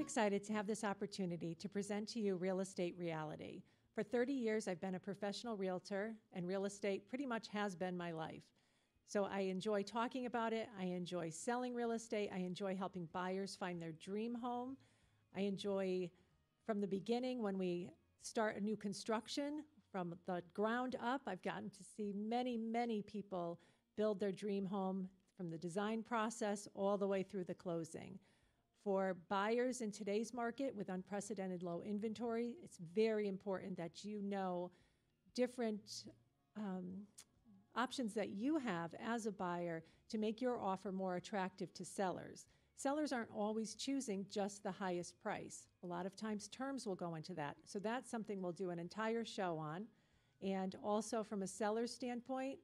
excited to have this opportunity to present to you Real Estate Reality. For 30 years, I've been a professional realtor, and real estate pretty much has been my life. So I enjoy talking about it. I enjoy selling real estate. I enjoy helping buyers find their dream home. I enjoy, from the beginning, when we start a new construction, from the ground up, I've gotten to see many, many people build their dream home from the design process all the way through the closing. For buyers in today's market with unprecedented low inventory, it's very important that you know different options that you have as a buyer to make your offer more attractive to sellers. Sellers aren't always choosing just the highest price. A lot of times terms will go into that. So that's something we'll do an entire show on. And also from a seller's standpoint,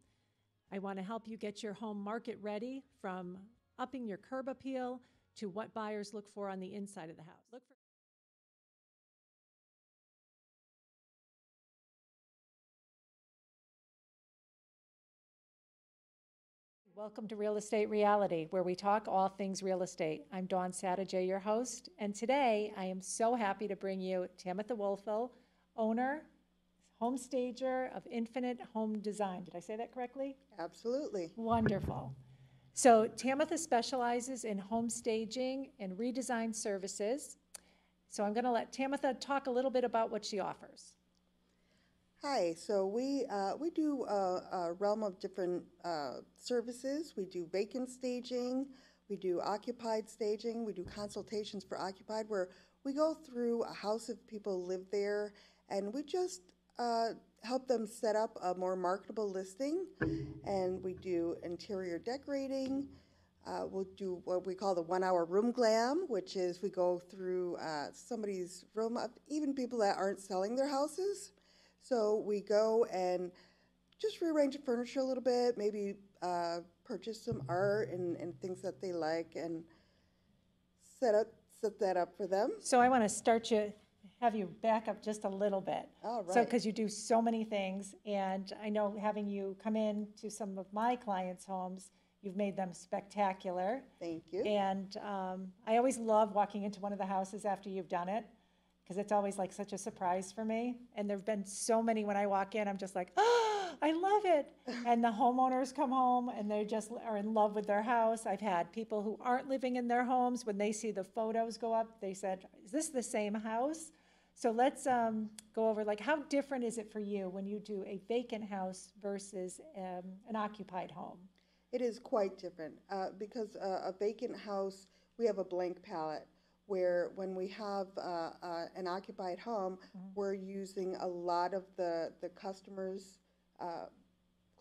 I want to help you get your home market ready, from upping your curb appeal to what buyers look for on the inside of the house. Welcome to Real Estate Reality, where we talk all things real estate. I'm Dawn Satterjay, your host, and today I am so happy to bring you Tamatha Wolfel, owner, home stager of Infinite Home Design. Did I say that correctly? Absolutely. Wonderful. So Tamatha specializes in home staging and redesign services. So I'm going to let Tamatha talk a little bit about what she offers. Hi. So we do a realm of different services. We do vacant staging. We do occupied staging. We do consultations for occupied, where we go through a house if people live there, and we just help them set up a more marketable listing. And we do interior decorating. We'll do what we call the 1 hour room glam, which is we go through somebody's room, even people that aren't selling their houses. So we go and just rearrange the furniture a little bit, maybe purchase some art and things that they like, and set that up for them. So I want to have you back up just a little bit. All right. So, because you do so many things, and I know having you come in to some of my clients' homes, you've made them spectacular. Thank you. And I always love walking into one of the houses after you've done it, because it's always like such a surprise for me. And there've been so many when I walk in, I'm just like, oh, I love it. And the homeowners come home and they just are in love with their house. I've had people who aren't living in their homes, when they see the photos go up, they said, is this the same house? So let's go over, like, how different is it for you when you do a vacant house versus an occupied home? It is quite different because a vacant house, we have a blank palette, where when we have an occupied home, we're using a lot of the customers'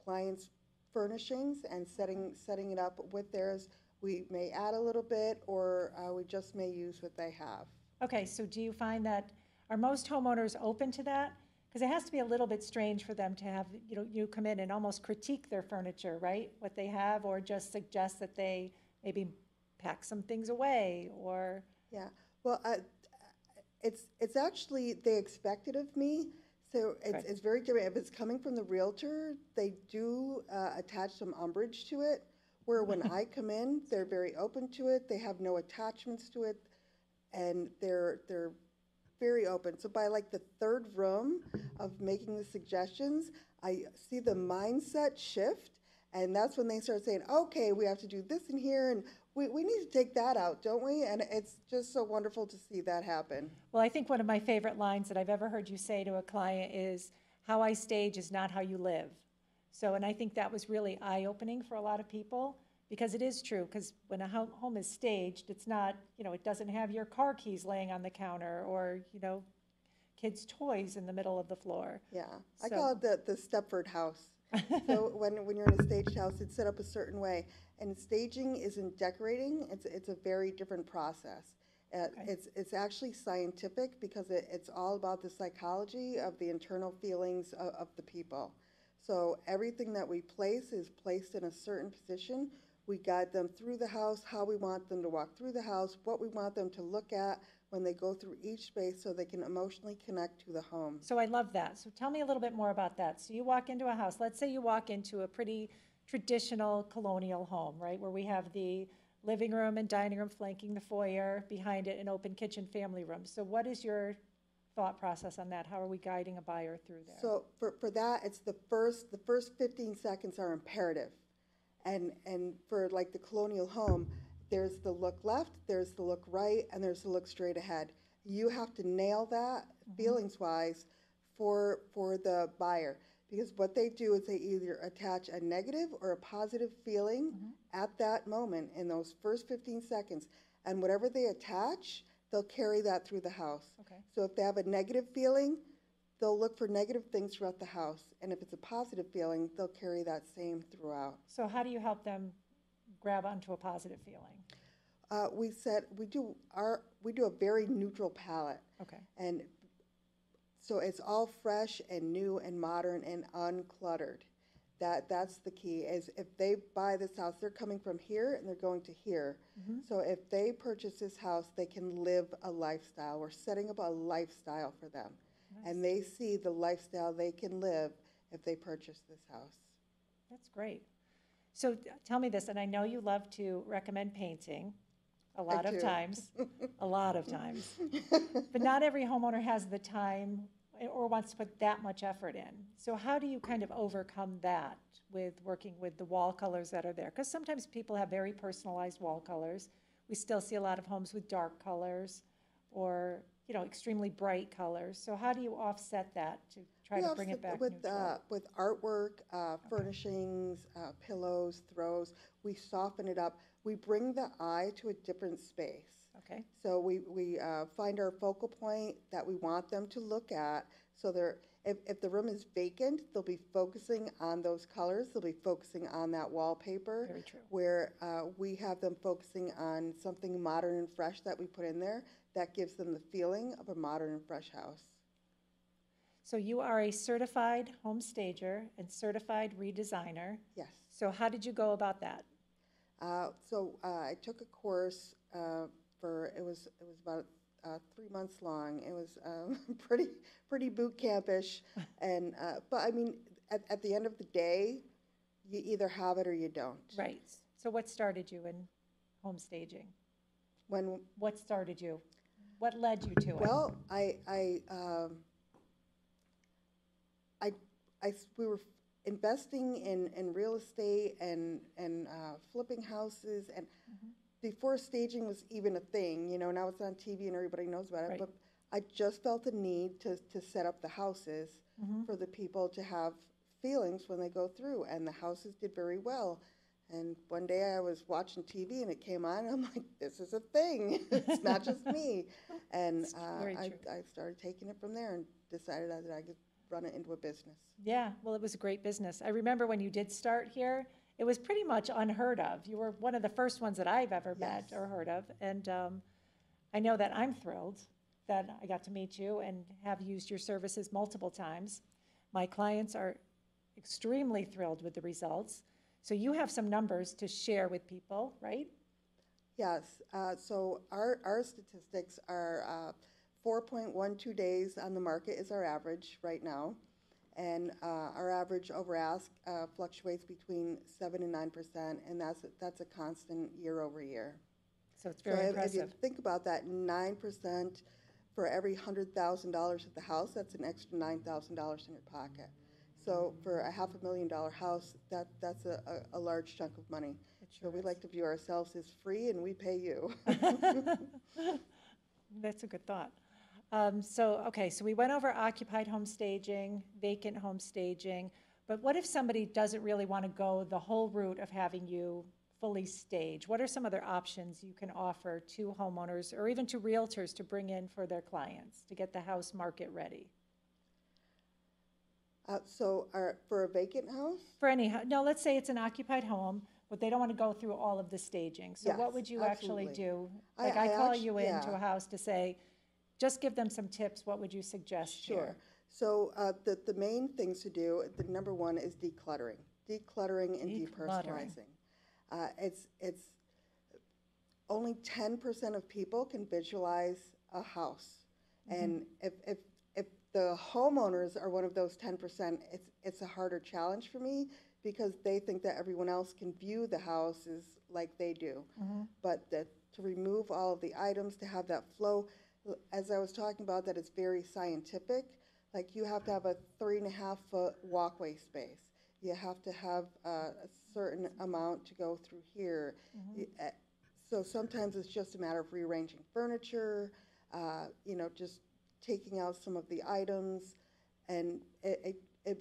clients' furnishings and setting it up with theirs. We may add a little bit, or we just may use what they have. Okay, so do you find that, are most homeowners open to that? Because it has to be a little bit strange for them to have, you come in and almost critique their furniture, right? What they have, or just suggest that they maybe pack some things away, or... Yeah, well, it's actually, they expect it of me, so it's very different. If it's coming from the realtor, they do attach some umbrage to it, where when I come in, they're very open to it, they have no attachments to it, and they're very open. So by like the third room of making the suggestions, I see the mindset shift, and that's when they start saying, okay, we have to do this in here, and we need to take that out, don't we? And it's just so wonderful to see that happen. Well, I think one of my favorite lines that I've ever heard you say to a client is, how I stage is not how you live. So, and I think that was really eye-opening for a lot of people, because it is true, because when a home is staged, it's not, it doesn't have your car keys laying on the counter, or, kids' toys in the middle of the floor. Yeah, I call it the Stepford house. So when you're in a staged house, it's set up a certain way. And staging isn't decorating, it's a very different process. Okay. It's actually scientific, because it's all about the psychology of the internal feelings of the people. So everything that we place is placed in a certain position. We guide them through the house, how we want them to walk through the house, what we want them to look at when they go through each space, so they can emotionally connect to the home. So I love that. So tell me a little bit more about that. So you walk into a house, let's say you walk into a pretty traditional colonial home, right, where we have the living room and dining room flanking the foyer, behind it an open kitchen family room. So what is your thought process on that? How are we guiding a buyer through there? So for that, it's the first 15 seconds are imperative. And for like the colonial home, there's the look left, there's the look right, and there's the look straight ahead. You have to nail that feelings wise for the buyer, because what they do is they either attach a negative or a positive feeling at that moment in those first 15 seconds, and whatever they attach, they'll carry that through the house. Okay. So if they have a negative feeling, they'll look for negative things throughout the house. And if it's a positive feeling, they'll carry that same throughout. So how do you help them grab onto a positive feeling? We said we do a very neutral palette. Okay. And so it's all fresh and new and modern and uncluttered. That's the key. Is if they buy this house, they're coming from here and they're going to here. So if they purchase this house, they can live a lifestyle. We're setting up a lifestyle for them. Nice. And they see the lifestyle they can live if they purchase this house. That's great. So tell me this, and I know you love to recommend painting a lot of times, a lot of times. But not every homeowner has the time or wants to put that much effort in. So how do you kind of overcome that with working with the wall colors that are there? Because sometimes people have very personalized wall colors. We still see a lot of homes with dark colors or, you know, extremely bright colors. So how do you offset that to try to bring it back neutral? With artwork, furnishings, pillows, throws, we soften it up. We bring the eye to a different space. Okay. So we find our focal point that we want them to look at. So if the room is vacant, they'll be focusing on those colors. They'll be focusing on that wallpaper. Very true. Where we have them focusing on something modern and fresh that we put in there that gives them the feeling of a modern and fresh house. So you are a certified home stager and certified redesigner. Yes. So how did you go about that? I took a course it was about 3 months long. It was pretty boot campish, and but I mean at the end of the day, you either have it or you don't. Right. So what started you in home staging? What started you? What led you to it? Well, we were investing in real estate and flipping houses, and before staging was even a thing, you know, now it's on TV and everybody knows about it, Right. but I just felt the need to set up the houses for the people to have feelings when they go through, and the houses did very well. And one day I was watching TV and it came on, and I'm like, this is a thing. It's not just me. And I started taking it from there and decided that I could run it into a business. Yeah, well, it was a great business. I remember when you did start here, it was pretty much unheard of. You were one of the first ones that I've ever met or heard of. And I know that I'm thrilled that I got to meet you and have used your services multiple times. My clients are extremely thrilled with the results. So you have some numbers to share with people, right? Yes. So our statistics are 4.12 days on the market is our average right now. And our average over ask fluctuates between 7 and 9%, and that's a constant year over year. So it's very impressive. If you think about that, 9% for every $100,000 at the house, that's an extra $9,000 in your pocket. So for a $500,000 house, that's a large chunk of money. Sure so we like to view ourselves as free, and we pay you. That's a good thought. So we went over occupied home staging, vacant home staging, but what if somebody doesn't really want to go the whole route of having you fully stage? What are some other options you can offer to homeowners or even to realtors to bring in for their clients to get the house market ready? For a vacant house? For any, no, let's say it's an occupied home, but they don't want to go through all of the staging. So what would you actually do? Like I call you into a house to say, just give them some tips. What would you suggest Sure. here? So the main things to do, the number one is decluttering and depersonalizing. It's only 10% of people can visualize a house, and if the homeowners are one of those 10%, it's a harder challenge for me because they think that everyone else can view the house as like they do. Mm-hmm. But to remove all of the items, to have that flow, as I was talking about, that it's very scientific. Like you have to have a 3.5 foot walkway space. You have to have a certain amount to go through here. Mm-hmm. So sometimes it's just a matter of rearranging furniture, just taking out some of the items, and it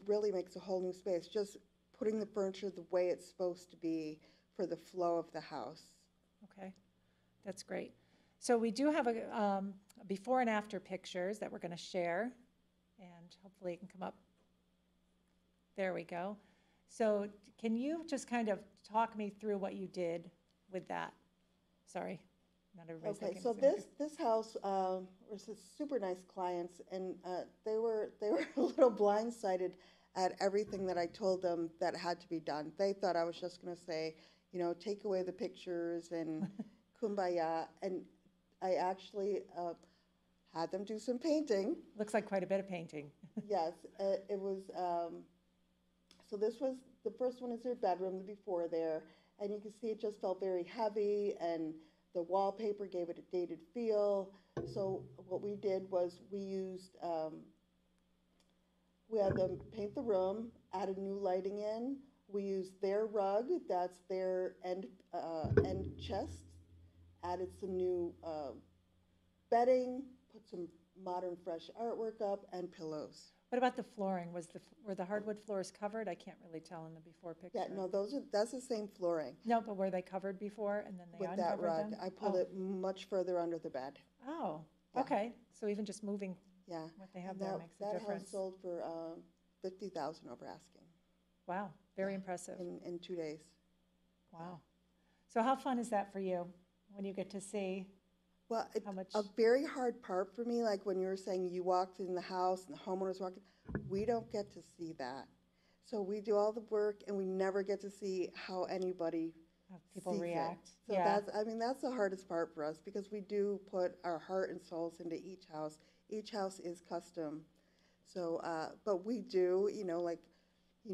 really makes a whole new space. Just putting the furniture the way it's supposed to be for the flow of the house. Okay, that's great. So we do have a before and after pictures that we're going to share, and hopefully it can come up. There we go. So can you just kind of talk me through what you did with that? Sorry, not everybody's Okay, looking. so this house was super nice clients, and they were a little blindsided at everything that I told them that had to be done. They thought I was just going to say, take away the pictures and kumbaya, and I actually had them do some painting. Looks like quite a bit of painting. Yes, it was. So this was the first one is their bedroom, the before there, and you can see it just felt very heavy, and the wallpaper gave it a dated feel. So what we did was we had them paint the room, added new lighting in. We used their rug, that's their end chest, added some new bedding, put some modern fresh artwork up, and pillows. What about the flooring? Were the hardwood floors covered? I can't really tell in the before picture. Yeah, no, that's the same flooring. No, but were they covered before and then they With uncovered that rug, them? I pulled it much further under the bed. Oh, Yeah. okay. So even just moving Yeah. what they have And there makes a that difference. house sold for $50,000 over asking. Wow, very Yeah. impressive. In 2 days. Wow. So how fun is that for you when you get to see Well, how much? a very hard part for me, like when you were saying you walked in the house and the homeowner's walking, we don't get to see that. So we do all the work and we never get to see how anybody How people sees react. it. So Yeah. that's the hardest part for us because we do put our heart and souls into each house. Each house is custom. So, but we do,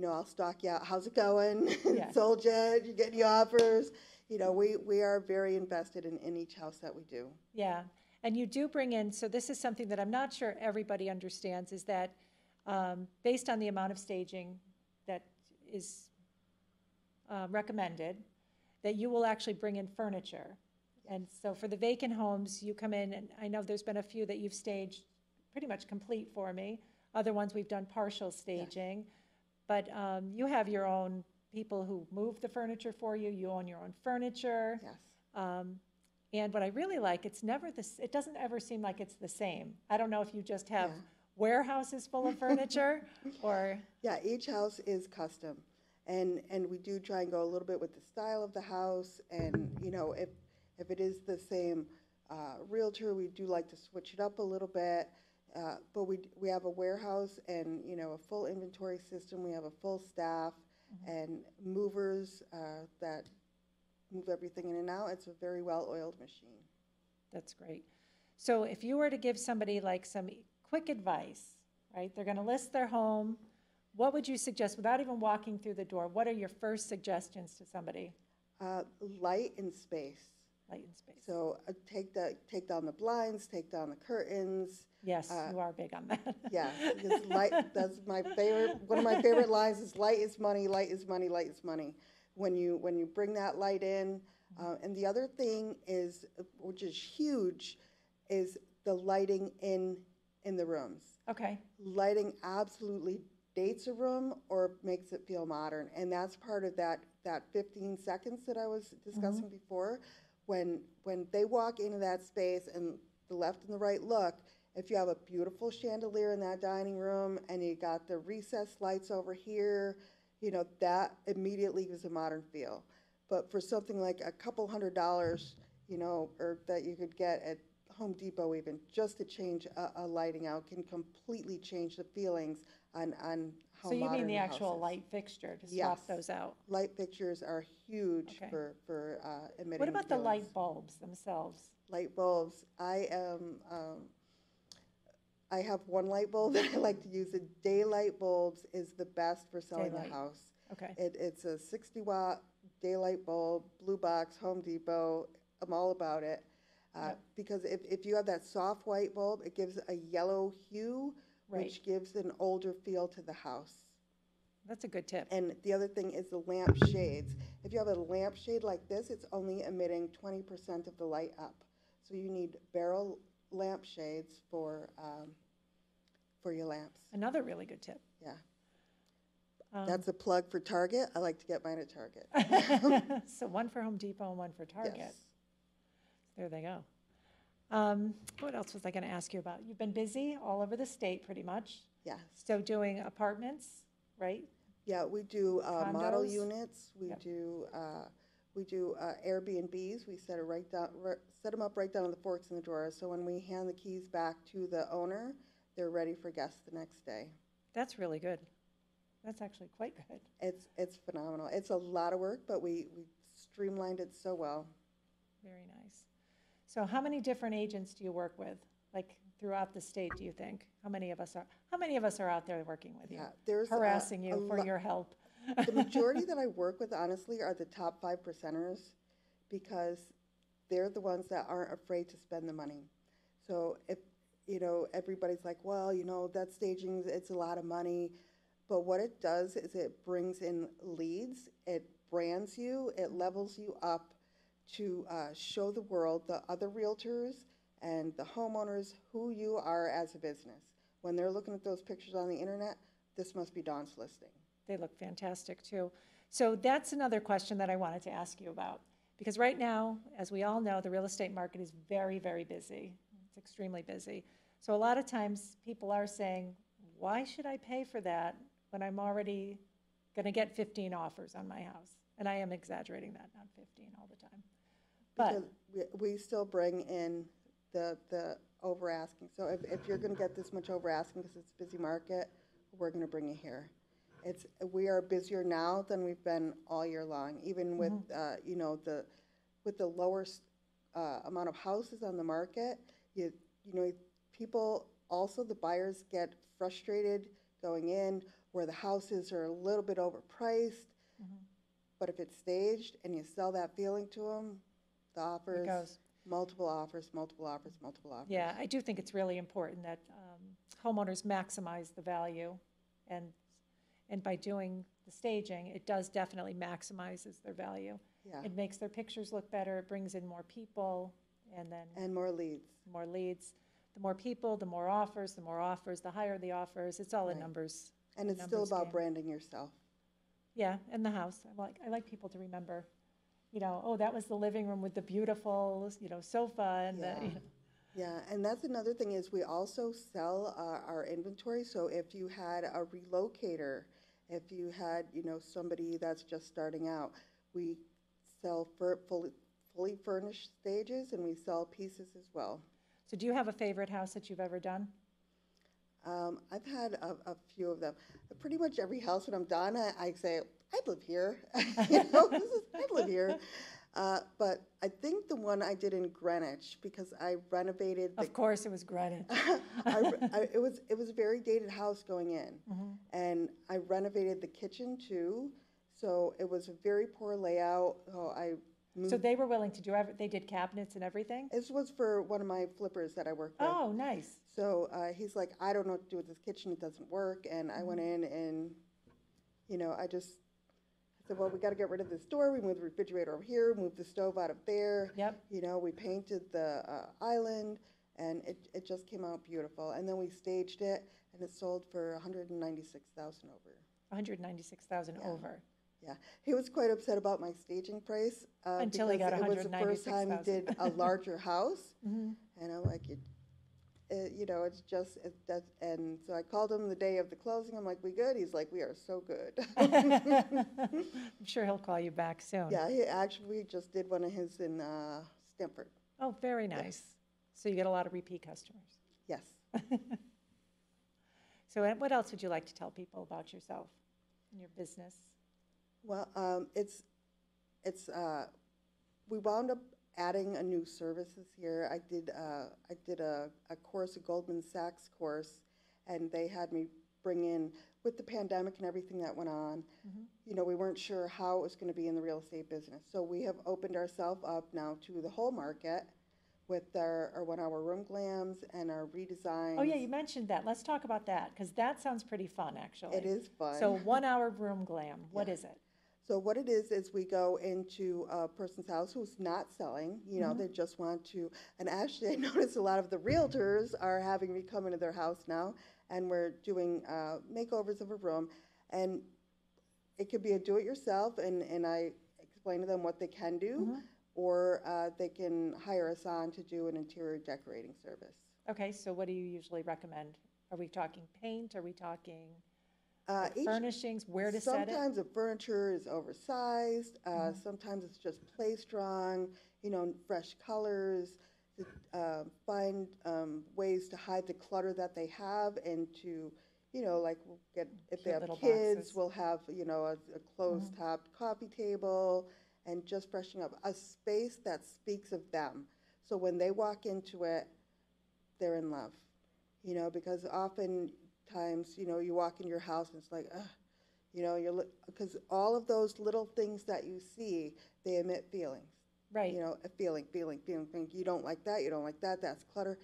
I'll stalk you out. How's it going? Yeah. Sold yet? You getting your offers? We are very invested in each house that we do. Yeah, and you do bring in, so this is something that I'm not sure everybody understands, is that based on the amount of staging that is recommended, that you will actually bring in furniture. And so for the vacant homes, you come in, and I know there's been a few that you've staged pretty much complete for me. Other ones we've done partial staging. But you have your own people who move the furniture for you. You own your own furniture. Yes. And what I really like, it doesn't ever seem like it's the same. I don't know if you just have Yeah. warehouses full of furniture or. Yeah, each house is custom. And we do try and go a little bit with the style of the house. And, if it is the same realtor, we do like to switch it up a little bit. But we have a warehouse and, a full inventory system. We have a full staff and movers that move everything in and out. It's a very well-oiled machine. That's great. So if you were to give somebody like some quick advice, right? They're going to list their home. What would you suggest without even walking through the door? What are your first suggestions to somebody? Light and space. Light and space. So take down the blinds, take down the curtains. Yes, you are big on that. Yeah, because light, that's my favorite, one of my favorite lines is light is money, light is money, light is money. When you bring that light in, and the other thing is, which is huge, is the lighting in the rooms. Okay. Lighting absolutely dates a room or makes it feel modern, and that's part of that 15 seconds that I was discussing before. When they walk into that space and the left and the right look, if you have a beautiful chandelier in that dining room and you got the recessed lights over here, that immediately gives a modern feel. But for something like a couple $100, or that you could get at Home Depot even, just to change a lighting out can completely change the feelings on how So you modern mean the house actual is. light fixture to Yes. swap those out? Light fixtures are huge Okay. for emitting What about the feelings. light bulbs themselves? Light bulbs. I have one light bulb that I like to use. The daylight bulbs is the best for selling Daylight. a house. Okay. It's a 60-watt daylight bulb, blue box, Home Depot. I'm all about it. Yep. Because if you have that soft white bulb, it gives a yellow hue, Right. which gives an older feel to the house. That's a good tip. And the other thing is the lamp shades. If you have a lamp shade like this, it's only emitting 20% of the light up. So you need barrel lamp shades for your lamps. Another really good tip. Yeah. Um, That's a plug for Target. I like to get mine at Target. So one for Home Depot and one for Target. Yes. There they go. What else was I going to ask you about? You've been busy all over the state pretty much. Yes. So doing apartments, right? Yeah, we do model Condos? units. We Yep. do Airbnbs. We set them up right down in the forks in the drawer. So when we hand the keys back to the owner, they're ready for guests the next day. That's really good. That's actually quite good. It's phenomenal. It's a lot of work, but we streamlined it so well. Very nice. So how many different agents do you work with? Like throughout the state, do you think? How many of us are out there working with you? Yeah, there's Harassing you for your help? The majority that I work with, honestly, are the top 5%ers because they're the ones that aren't afraid to spend the money. So if, everybody's like, well, that staging, it's a lot of money. But what it does is it brings in leads, it brands you, it levels you up to show the world, the other realtors and the homeowners, who you are as a business. When they're looking at those pictures on the internet, this must be Dawn's listing. They look fantastic too. So that's another question that I wanted to ask you about. Because right now, as we all know, the real estate market is very, very busy. It's extremely busy. So a lot of times people are saying, why should I pay for that when I'm already going to get 15 offers on my house? And I am exaggerating that, not 15 all the time. But because we still bring in the over asking. So if you're going to get this much over asking because it's a busy market, we're going to bring you here. We are busier now than we've been all year long, even with with the lower amount of houses on the market. People also, the buyers get frustrated going in where the houses are a little bit overpriced. But if it's staged and you sell that feeling to them, the offers, multiple offers, multiple offers, multiple offers. yeah, I do think it's really important that homeowners maximize the value, and by doing the staging, it does definitely maximizes their value. Yeah. It makes their pictures look better, it brings in more people, and then more leads. more leads. The more people, the more offers, the higher the offers. It's all a Right. And it's still numbers about game. branding yourself. Yeah, and the house. I like people to remember, oh, that was the living room with the beautiful, sofa and Yeah. the. Yeah, and that's another thing is we also sell our inventory. So if you had a relocator, if you had, somebody that's just starting out, we sell fully furnished stages and we sell pieces as well. So do you have a favorite house that you've ever done? I've had a few of them. Pretty much every house when I'm done, I say, I'd live here. I'd live here. But I think the one I did in Greenwich, because I renovated. Of course, it was Greenwich. It was a very dated house going in, and I renovated the kitchen too. So it was a very poor layout. So they were willing to do they did cabinets and everything? This was for one of my flippers that I work with. Oh, nice. So he's like, I don't know what to do with this kitchen. It doesn't work. And I went in and, I said, well, we got to get rid of this door. We moved the refrigerator over here, moved the stove out of there. Yep. We painted the island, and it just came out beautiful. And then we staged it, and it sold for $196,000 over. 196,000 Yeah. over. Yeah, he was quite upset about my staging price. Until he got because it was the first time he 196,000. did a larger house. And I'm like, it's just, and so I called him the day of the closing. I'm like, we good? He's like, we are so good. I'm sure he'll call you back soon. Yeah, we just did one of his in Stamford. Oh, very nice. Yes. So you get a lot of repeat customers. Yes. So what else would you like to tell people about yourself and your business? Well, we wound up adding a new service this year. I did a course, a Goldman Sachs course, and they had me bring in, with the pandemic and everything that went on, you know, we weren't sure how it was going to be in the real estate business. So we have opened ourselves up now to the whole market with our 1 hour room glams and our redesigns. Oh, yeah, you mentioned that. Let's talk about that, because that sounds pretty fun, actually. It is fun. So 1 hour room glam, what is it? So what it is we go into a person's house who's not selling, you know, they just want to, and actually I notice a lot of the realtors are having me come into their house now, and we're doing makeovers of a room, and it could be a do-it-yourself, and I explain to them what they can do, or they can hire us on to do an interior decorating service. Okay, so what do you usually recommend? Are we talking paint? Are we talking Each furnishings? Where to set it? Sometimes the furniture is oversized. Sometimes it's just play strong, you know, fresh colors. Find ways to hide the clutter that they have, and to, you know, like we'll get, if they Cute have little kids, boxes. we'll have, you know, a closed-topped coffee table, and just freshening up a space that speaks of them. So when they walk into it, they're in love, you know, because oftentimes, you know, you walk in your house and it's like, ugh, you know, because all of those little things that you see, they emit feelings. Right. You know, a feeling. You don't like that, that's clutter.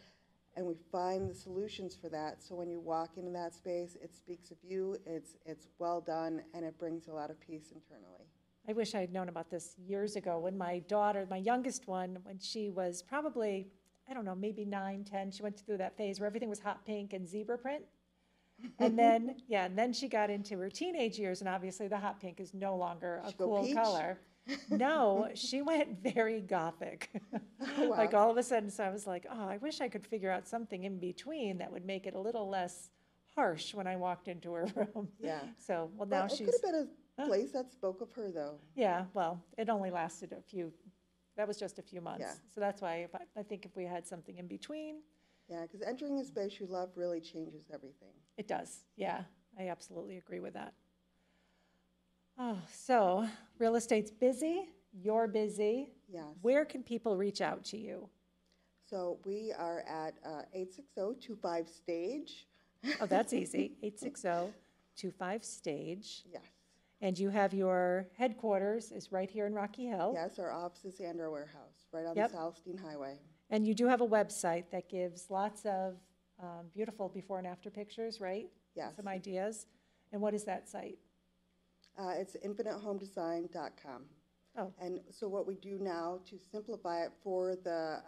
And we find the solutions for that. So when you walk into that space, it speaks of you, it's well done, and it brings a lot of peace internally. I wish I had known about this years ago when my daughter, my youngest one, when she was probably, I don't know, maybe 9, 10, she went through that phase where everything was hot pink and zebra print. And then, yeah, and then she got into her teenage years, and obviously the hot pink is no longer a She go cool peach? color. No, she went very gothic. Oh, wow. Like all of a sudden, so I was like, oh, I wish I could figure out something in between that would make it a little less harsh when I walked into her room. Yeah. So, well, now Well, it she's, could have been a place that spoke of her, though. yeah, well, it only lasted that was just a few months. Yeah. So that's why I think if we had something in between, Yeah, because entering a space you love really changes everything. it does. Yeah, I absolutely agree with that. Oh, so real estate's busy, you're busy. Yes. Where can people reach out to you? So we are at 860-25-STAGE. Oh, that's easy, 860-25-STAGE. Yes. And you have your headquarters is right here in Rocky Hill. Yes, our offices and our warehouse, right on Yep. the Southstein Highway. And you do have a website that gives lots of beautiful before and after pictures, right? Yes. Some ideas. And what is that site? It's infinitehomedesign.com. Oh, And so what we do now to simplify it for the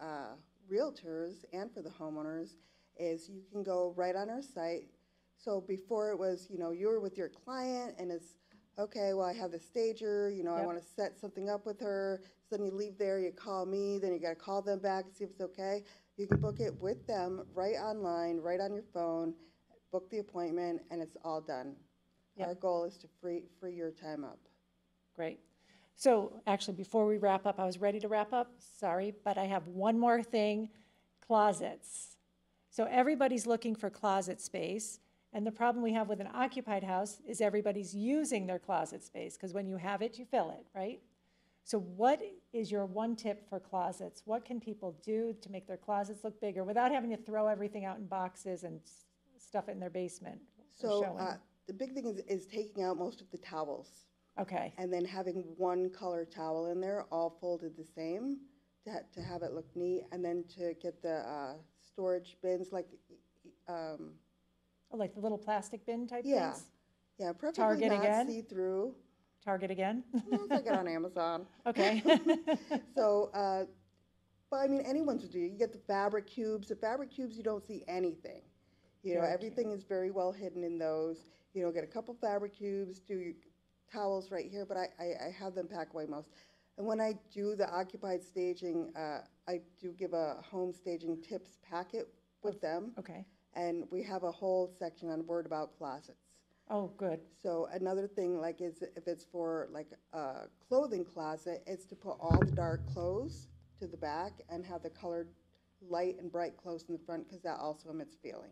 realtors and for the homeowners is you can go right on our site. So before it was, you know, you were with your client and it's, okay, well, I have the stager, you know, I Yep. want to set something up with her. So then you leave there, you call me, then you got to call them back and see if it's okay. You can book it with them right online, right on your phone, book the appointment, and it's all done. Yep. Our goal is to free your time up. great. So actually, before we wrap up, I was ready to wrap up, sorry, but I have one more thing, closets. So everybody's looking for closet space, and the problem we have with an occupied house is everybody's using their closet space, because when you have it, you fill it, right? So what is your one tip for closets? What can people do to make their closets look bigger without having to throw everything out in boxes and stuff it in their basement? or So showing? the big thing is taking out most of the towels Okay, and then having one color towel in there, all folded the same, to have it look neat, and then to get the storage bins, like, oh, like the little plastic bin type yeah, things? yeah, preferably Target not again? see-through. Target again? Unless I get on Amazon. Okay. So, but I mean, anyone's would do. You get the fabric cubes. The fabric cubes, you don't see anything. You know, Very everything is very well hidden in those. You know, get a couple fabric cubes, do your towels right here, but I have them pack away most. And when I do the occupied staging, I do give a home staging tips packet with them. Okay. And we have a whole section on Word About closets. Oh, good. So another thing, like, is if it's for like a clothing closet, it's to put all the dark clothes to the back and have the colored light and bright clothes in the front, because that also emits feeling.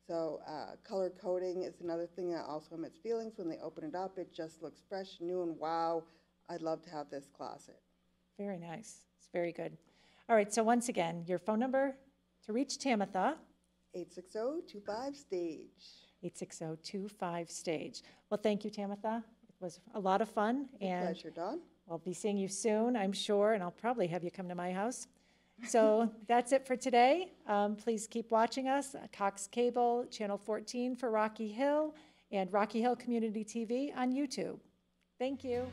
So color coding is another thing that also emits feelings. When they open it up, it just looks fresh, new, and wow, I'd love to have this closet. Very nice. It's very good. All right, so once again, your phone number to reach Tamatha. 860-25-STAGE. 860-25-STAGE. Well, thank you, Tamatha. It was a lot of fun. My pleasure, Dawn. I'll be seeing you soon, I'm sure, and I'll probably have you come to my house. So that's it for today. Please keep watching us, Cox Cable, Channel 14 for Rocky Hill, and Rocky Hill Community TV on YouTube. Thank you.